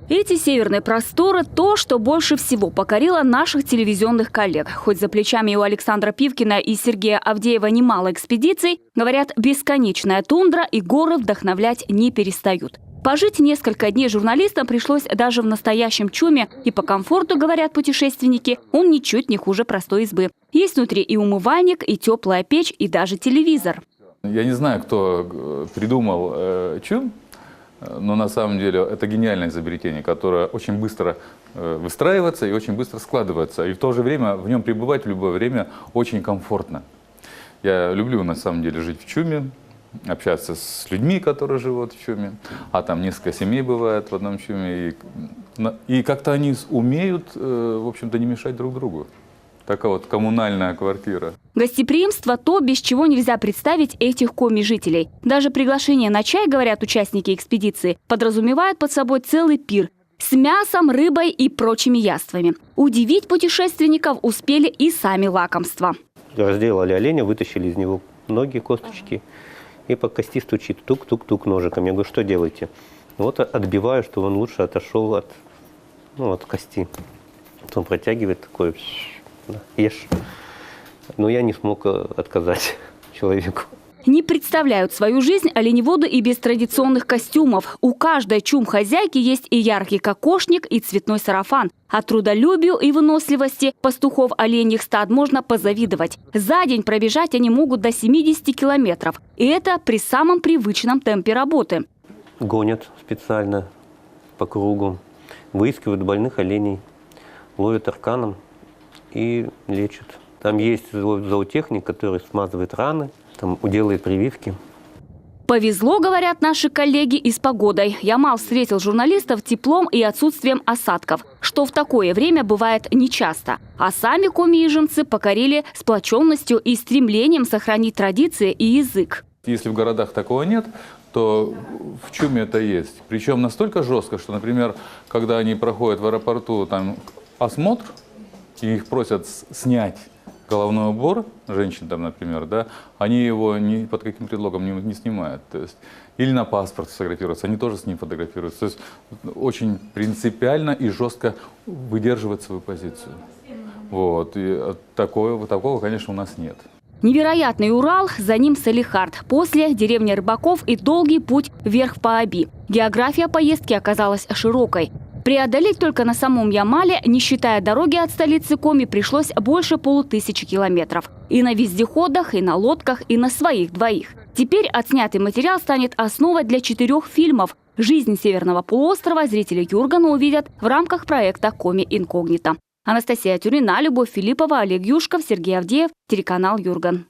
Эти северные просторы – то, что больше всего покорило наших телевизионных коллег. Хоть за плечами у Александра Пивкина и Сергея Авдеева немало экспедиций, говорят, бесконечная тундра и горы вдохновлять не перестают. Пожить несколько дней журналистам пришлось даже в настоящем чуме. И по комфорту, говорят путешественники, он ничуть не хуже простой избы. Есть внутри и умывальник, и теплая печь, и даже телевизор. Я не знаю, кто придумал чум. Но на самом деле это гениальное изобретение, которое очень быстро выстраивается и очень быстро складывается. И в то же время в нем пребывать в любое время очень комфортно. Я люблю на самом деле жить в чуме, общаться с людьми, которые живут в чуме. А там несколько семей бывает в одном чуме. И как-то они умеют, в общем-то, не мешать друг другу. Такая вот коммунальная квартира. Гостеприимство – то, без чего нельзя представить этих коми-жителей. Даже приглашение на чай, говорят участники экспедиции, подразумевает под собой целый пир с мясом, рыбой и прочими яствами. Удивить путешественников успели и сами лакомства. Разделали оленя, вытащили из него ноги, косточки, и по кости стучит тук-тук-тук ножиком. Я говорю, что делаете? Вот отбиваю, чтобы он лучше отошел от кости. Вот он протягивает такой... Ешь. Но я не смог отказать человеку. Не представляют свою жизнь оленеводы и без традиционных костюмов. У каждой чум-хозяйки есть и яркий кокошник, и цветной сарафан. А трудолюбию и выносливости пастухов оленьих стад можно позавидовать. За день пробежать они могут до 70 километров. И это при самом привычном темпе работы. Гонят специально по кругу, выискивают больных оленей, ловят арканом и лечат. Там есть зоотехник, который смазывает раны, там делает прививки. Повезло, говорят наши коллеги, и с погодой. Ямал встретил журналистов теплом и отсутствием осадков, что в такое время бывает нечасто. А сами коми-ижемцы покорили сплоченностью и стремлением сохранить традиции и язык. Если в городах такого нет, то в чуме это есть. Причем настолько жестко, что, например, когда они проходят в аэропорту там осмотр, и их просят снять головной убор, женщин там, например, да, они его ни под каким предлогом не снимают. То есть, или на паспорт фотографируются, они тоже с ним фотографируются. То есть очень принципиально и жестко выдерживать свою позицию. Вот. И такого, конечно, у нас нет. Невероятный Урал, за ним Салихард. После деревня рыбаков и долгий путь вверх по Оби. География поездки оказалась широкой. Преодолеть только на самом Ямале, не считая дороги от столицы Коми, пришлось больше 1500 километров. И на вездеходах, и на лодках, и на своих двоих. Теперь отснятый материал станет основой для 4 фильмов. Жизнь Северного полуострова зрители Юргана увидят в рамках проекта «Коми Инкогнито». Анастасия Тюрина, Любовь Филиппова, Олег Юшков, Сергей Авдеев, телеканал Юрган.